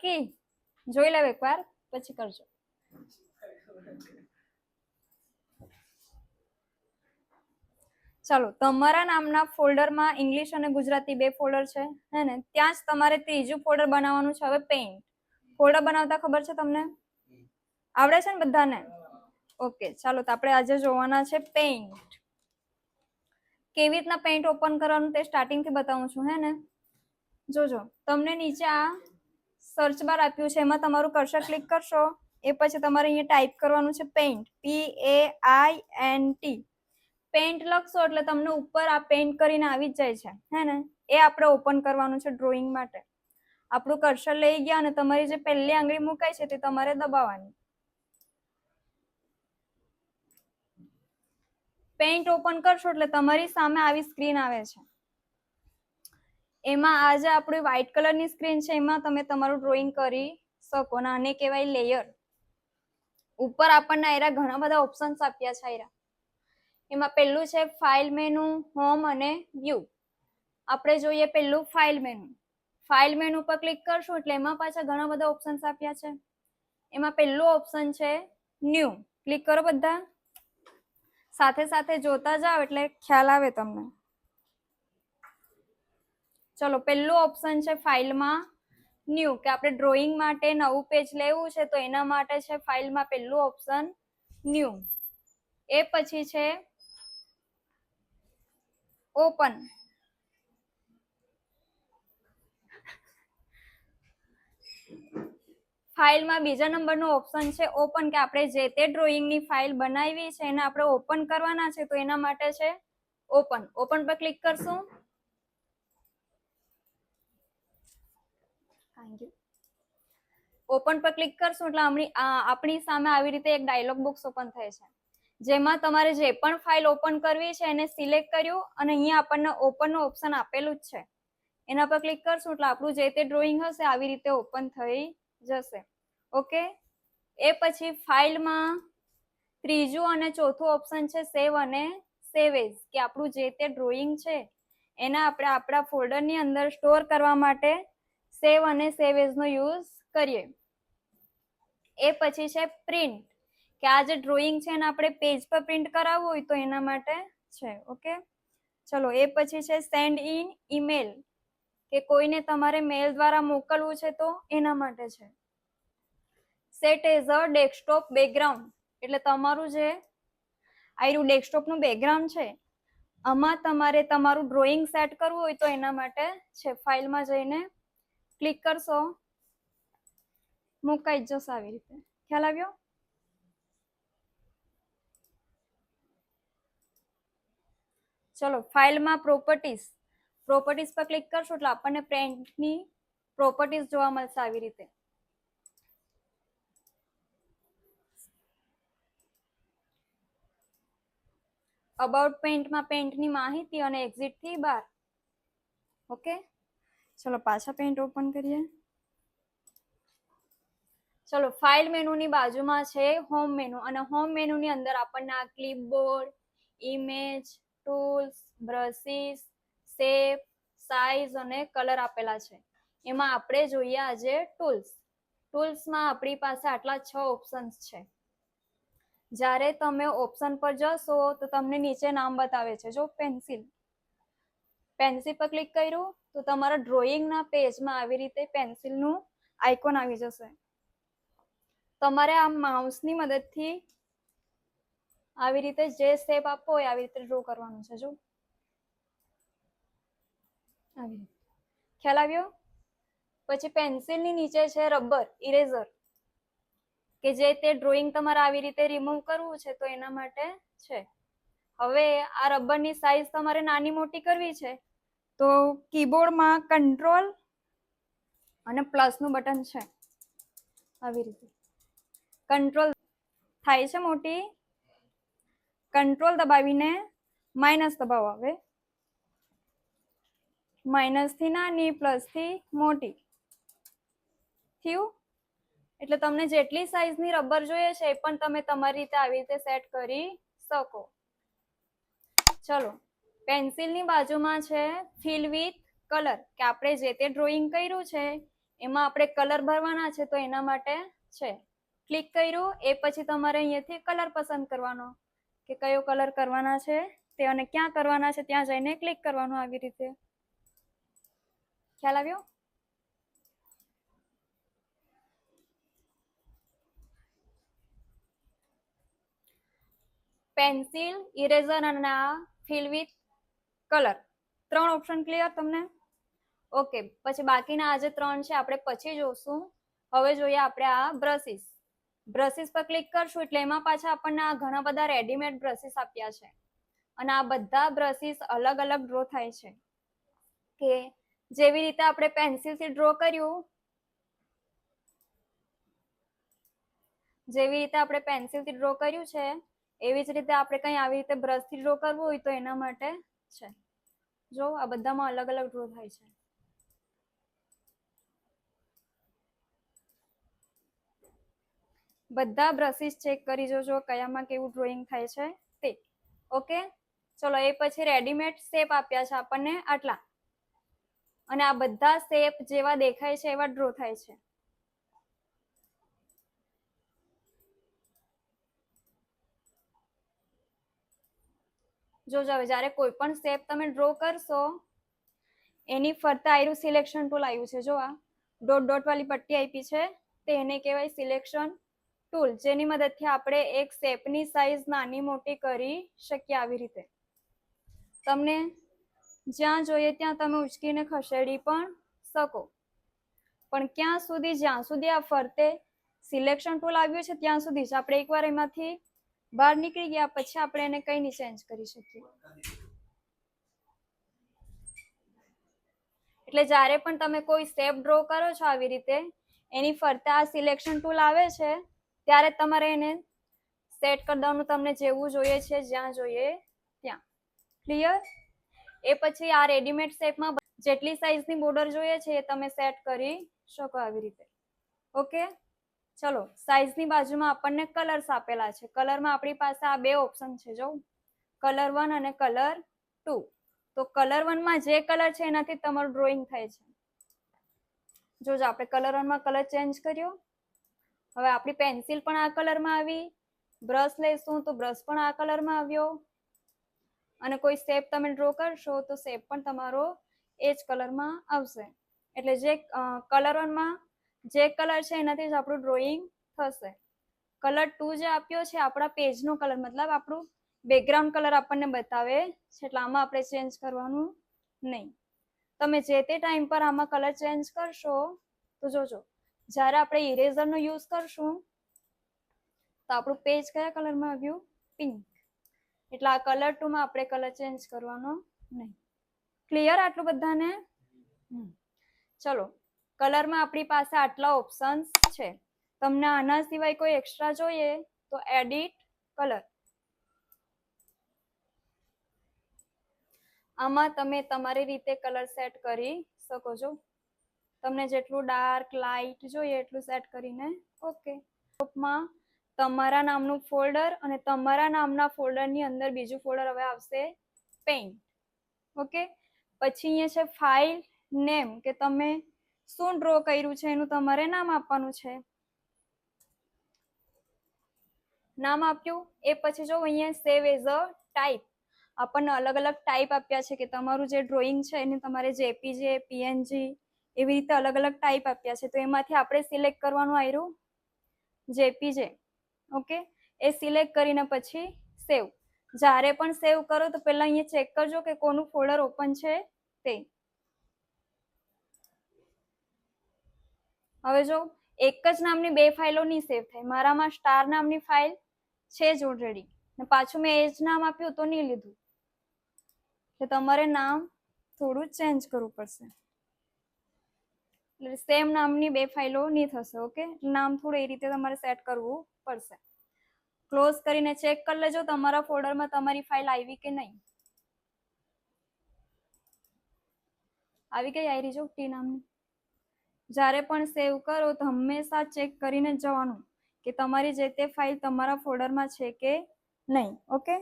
નક્કી જોઈ લેવ એકવાર પછી કરજો. ચાલો, તમારા નામના ફોલ્ડરમાં ઇંગ્લિશ અને ગુજરાતી બે ફોલ્ડર છે હે ને, ત્યાં જ તમારે ત્રીજું ફોલ્ડર બનાવવાનું છે. હવે પેઇન્ટ ફોલ્ડર બનાવતા ખબર છે તમને? આવડે છે ને બધાને? ઓકે, ચાલો તો આપણે આજે જોવાના છે પેઇન્ટ. કેવી રીતના પેઇન્ટ ઓપન કરવાનું તે સ્ટાર્ટિંગ થી બતાવું છું હે ને. જોજો, તમને નીચે આ સર્ચ બાર આપ્યું છે, એમાં તમારું કર્સર ક્લિક કરશો. એ પછી તમારે અહીંયા ટાઈપ કરવાનું છે પેઇન્ટ, PAINT. પેઇન્ટ લખશો એટલે તમને ઉપર આ પેઇન્ટ કરીને આવી જ જાય છે હે ને. એ આપણે ઓપન કરવાનું છે ડ્રોઈંગ માટે. આપણું કર્સર લઈ ગયા અને તમારી જે પહેલી આંગળી મુકાય છે તે તમારે દબાવવાની. પેઇન્ટ ઓપન કરશો એટલે તમારી સામે આવી સ્ક્રીન આવે છે. એમાં આ જે આપણી વ્હાઈટ કલરની સ્ક્રીન છે એમાં તમે તમારું ડ્રોઈંગ કરી શકો. આને કહેવાય લેયર. ઉપર આપણને આયરા ઘણા બધા ઓપ્શન્સ આપ્યા છે આયરા. એમાં પહેલું છે ફાઇલ મેનુ, હોમ અને વ્યૂ. આપણે જોઈએ પહેલું ફાઇલ મેનુ. ફાઇલ મેનુ પર ક્લિક કરશું એટલે એમાં પાછા ઘણા બધા ઓપ્શન્સ આપ્યા છે. એમાં પહેલું ઓપ્શન છે ન્યૂ. ક્લિક કરો બધા. સાથે સાથે જોતા જાઓ એટલે ખ્યાલ આવે તમને. ચલો, પહેલું ઓપ્શન છે ફાઇલમાં ન્યૂ, કે આપણે ડ્રોઈંગ માટે નવું પેજ લેવું છે તો એના માટે છે ફાઇલમાં પહેલું ઓપ્શન ન્યૂ. એ પછી છે ઓપન. ફાઇલમાં બીજા નંબરનો ઓપ્શન છે ઓપન, કે આપણે જે તે ડ્રોઈંગની ફાઇલ બનાવી છે એને આપણે ઓપન કરવાના છે તો એના માટે છે ઓપન. ઓપન પર ક્લિક કરશું. ઓપન પર ક્લિક કરશું એટલે આપણી સામે આવી રીતે એક ડાયલોગ બોક્સ ઓપન થાય છે, જેમાં તમારે જે પણ ફાઇલ ઓપન કરવી છે એને સિલેક્ટ કર્યું અને અહીંયા આપણને ઓપન નું ઓપ્શન આપેલું જ છે. એના પર ક્લિક કરશું એટલે આપણું જે તે ડ્રોઈંગ હશે આવી રીતે ઓપન થઈ જશે. ઓકે. એ પછી ફાઇલમાં ત્રીજું અને ચોથું ઓપ્શન છે સેવ અને સેવ એઝ, કે આપણું જે તે ડ્રોઈંગ છે એના આપણે આપણા ફોલ્ડરની અંદર સ્ટોર કરવા માટે સેવ અને સેવ એઝ નો યુઝ કરીએ. એ પછી છે પ્રિન્ટ, કે આ જે ડ્રોઈંગ છે એને આપણે પેજ પર પ્રિન્ટ કરાવવું હોય તો એના માટે છે. ઓકે, ચલો. એ પછી છે સેન્ડ ઇન ઈમેલ, કે કોઈને તમારે મેલ દ્વારા મોકલવું છે તો એના માટે છે. Set as a desktop background, એટલે તમારું જે આયરું ડેસ્કટોપનું બેકગ્રાઉન્ડ છે આમાં તમારે તમારું ડ્રોઈંગ સેટ કરવું હોય તો એના માટે છે. ફાઇલમાં જઈને ક્લિક કરશો, મુકાઈ જ જશે આવી રીતે. ખ્યાલ આવ્યો? ચલો, ફાઇલમાં પ્રોપર્ટીઝ પર ક્લિક કરશો એટલે આપણને પેઇન્ટની પ્રોપર્ટીઝ જોવા મળશે આવી રીતે. અબાઉટ પેઇન્ટમાં પેઇન્ટની માહિતી અને એક્ઝિટ થી બહાર. ઓકે, ચલો પાછા પેઇન્ટ ઓપન કરીએ. ચલો, ફાઇલ મેનુની બાજુમાં છે હોમ મેનુ, અને હોમ મેનુની અંદર આપણને આ clipboard, image, tools, brushes, shape, size અને કલર આપેલા છે. એમાં આપણે જોઈએ આજે ટૂલ્સ. ટૂલ્સમાં આપણી પાસે આટલા 6 ઓપ્શન્સ છે. જ્યારે તમે ઓપ્શન પર જશો તો તમને નીચે નામ બતાવે છે. જો પેન્સિલ પર ક્લિક કર્યું તો તમારા ડ્રોઈંગના પેજમાં આવી રીતે પેન્સિલનું આઇકોન આવી જશે. તમારે આ માઉસની મદદથી આવી રીતે જે શેપ આપવો હોય આવી રીતે ડ્રો કરવાનું છે. જો આવી રીતે. ખ્યાલ આવ્યો? પછી પેન્સિલની નીચે છે રબર, ઇરેઝર, કે જે તે ડ્રોઈંગ તમારે આવી રીતે રિમૂવ કરવું છે તો એના માટે છે. હવે આ રબરની સાઈઝ તમારે નાની મોટી કરવી છે તો કીબોર્ડમાં કંટ્રોલ અને પ્લસનું બટન છે. આવી રીતે કંટ્રોલ થાય છે મોટી, કંટ્રોલ દબાવીને માઇનસ દબાવો. હવે માઇનસ થી નાની, પ્લસ થી મોટી થયું. એટલે તમને જેટલી સાઈઝની રબર જોઈએ છે એ પણ તમે તમારી રીતે આવી રીતે સેટ કરી શકો. ચલો, પેન્સિલની બાજુમાં છે ફિલ વિથ કલર, કે આપણે જે તે ડ્રોઈંગ કર્યું છે એમાં આપણે કલર ભરવાના છે, તો એના માટે છે. ક્લિક કર્યું એ પછી તમારે અહીંયાથી કલર પસંદ કરવાનો કે કયો કલર કરવાના છે તે, અને ક્યાં કરવાના છે ત્યાં જઈને ક્લિક કરવાનું. આવી રીતે ખ્યાલ આવ્યો? પેન્સિલ, ઇરેઝર અને આ fill with colour, 3 option clear તમને? ઓકે, પછી બાકીના આ જે 3 છે આપણે પછી જોશું. હવે જોઈએ આપણે આ બ્રશિસ. બ્રશિસ પર ક્લિક કરશું એટલે એમાં પાછા આપણને આ ઘણા બધા રેડીમેડ બ્રશિસ આપ્યા છે, અને આ બધા બ્રશિસ અલગ અલગ ડ્રો થાય છે. કે જેવી રીતે આપણે પેન્સિલથી ડ્રો કર્યું, છે એવી જ રીતે આપણે કંઈ આવી રીતે બ્રશથી ડ્રો કરવું હોય તો એના માટે છે. જો આ બધામાં અલગ અલગ ડ્રો થાય છે. બધા બ્રશિસ ચેક કરી જોજો કયામાં કેવું ડ્રોઈંગ થાય છે તે. ઓકે, ચલો એ પછી રેડીમેડ શેપ આપ્યા છે આપણને આટલા, અને આ બધા શેપ જેવા દેખાય છે એવા ડ્રો થાય છે. જોજો હવે જ્યારે કોઈ પણ શેપ તમે ડ્રો કરશો એની ફરતા આયરું સિલેક્શન ટૂલ આવ્યું છે. જો આ ડોટ ડોટ વાળી પટ્ટી આપી છે તે એને કહેવાય સિલેક્શન ટૂલ, જેની મદદથી આપણે એક શેપની સાઈઝ નાની મોટી કરી શકીએ. આવી રીતે તમને જ્યાં જોઈએ ત્યાં તમે ઉચકીને ખસેડી પણ શકો, પણ ક્યાં સુધી? જ્યાં સુધી આ ફરતે સિલેક્શન ટૂલ આવ્યું છે ત્યાં સુધી જ. આપણે એકવાર એમાંથી બહાર નીકળી ગયા પછી આપણે એને કઈ નહીં ચેન્જ કરી શકીએ. એટલે જ્યારે પણ તમે કોઈ શેપ ડ્રો કરો છો આવી રીતે એની ફરતે આ સિલેક્શન ટૂલ આવે છે ત્યારે તમારે એને સેટ કરી દેવાનું તમને જેવું જોઈએ છે, જ્યાં જોઈએ ત્યાં. ક્લિયર? એ પછી આ રેડીમેડ શેપમાં જેટલી સાઈઝની બોર્ડર જોઈએ છે એ તમે સેટ કરી શકો આવી રીતે. ઓકે, ચલો સાઈઝની બાજુમાં આપણને કલર્સ આપેલા છે. કલરમાં આપણી પાસે આ 2 ઓપ્શન છે. જો કલર 1 અને કલર 2. તો કલર 1 માં જે કલર છે એનાથી તમારું ડ્રોઈંગ થાય છે. જોજો આપણે કલર 1 માં કલર ચેન્જ કર્યો. હવે આપણી પેન્સિલ પણ આ કલરમાં આવી, બ્રશ લઈશું તો બ્રશ પણ આ કલરમાં આવ્યો, અને કોઈ શેપ તમે ડ્રો કરશો તો શેપ પણ તમારો એ જ કલરમાં આવશે. એટલે જે કલર 1 માં જે કલર છે એનાથી જ આપણું ડ્રોઈંગ થશે. કલર 2 જે આપ્યો છે આપણા પેજનો કલર, મતલબ આપણું બેકગ્રાઉન્ડ કલર આપણને બતાવે છે, એટલે આમાં આપણે ચેન્જ કરવાનું નહીં. તમે જે તે ટાઈમ પર આમાં કલર ચેન્જ કરશો તો જોજો જ્યારે આપણે ઇરેઝરનો યુઝ કરશું તો આપણું પેજ કયા કલરમાં આવ્યું? પિંક. એટલે આ કલર 2 માં આપણે કલર ચેન્જ કરવાનો નહીં. ક્લિયર આટલું બધાને? ચલો, કલરમાં આપણી પાસે આટલા ઓપ્શન્સ છે. તમને આના સિવાય કોઈ એક્સ્ટ્રા જોઈએ તો એડિટ કલર. આમાં તમે તમારી રીતે કલર સેટ કરી શકો છો. તમને જેટલું ડાર્ક લાઇટ જોઈએ એટલું સેટ કરીને. ઓકે, ટોપમાં તમારા નામનું ફોલ્ડર, અને તમારા નામના ફોલ્ડરની અંદર બીજું ફોલ્ડર હવે આવશે પેઇન્ટ. ઓકે, પછી અહીંયા છે ફાઇલ નેમ, કે તમે શું ડ્રો કર્યું છે એનું તમારે નામ આપવાનું છે. નામ આપ્યું એ પછી જો અહીંયા સેવ એઝ અ ટાઈપ, આપણને અલગ અલગ ટાઈપ આપ્યા છે કે તમારું જે ડ્રોઈંગ છે એને તમારે જેપીજે, પીએનજી એવી રીતે અલગ અલગ ટાઈપ આપ્યા છે. તો એમાંથી આપણે સિલેક્ટ કરવાનું આવ્યું જેપીજે. ઓકે, એ સિલેક્ટ કરીને પછી સેવ. જ્યારે પણ સેવ કરો તો પહેલા અહીંયા ચેક કરજો કે કોનું ફોલ્ડર ઓપન છે તે. હવે જો એક જ નામની 2 ફાઇલો નહીં સેવ થાય. મારામાં સ્ટાર નામની ફાઇલ છે જ ઓલરેડી, ને પાછું મેં એ જ નામ આપ્યું તો નહીં લીધું. એટલે તમારે નામ થોડું ચેન્જ કરવું પડશે. એટલે સેમ નામની 2 ફાઇલો નહીં થશે. ઓકે, નામ થોડું એ રીતે તમારે સેટ કરવું પડશે. ક્લોઝ કરીને ચેક કરી લેજો તમારા ફોલ્ડરમાં તમારી ફાઇલ આવી કે નહીં. આવી ગઈ? આવી જો ટી નામની. જ્યારે પણ સેવ કરો તો હંમેશા ચેક કરીને જવાનું કે તમારી જે તે ફાઇલ તમારા ફોલ્ડરમાં છે કે નહીં. ઓકે,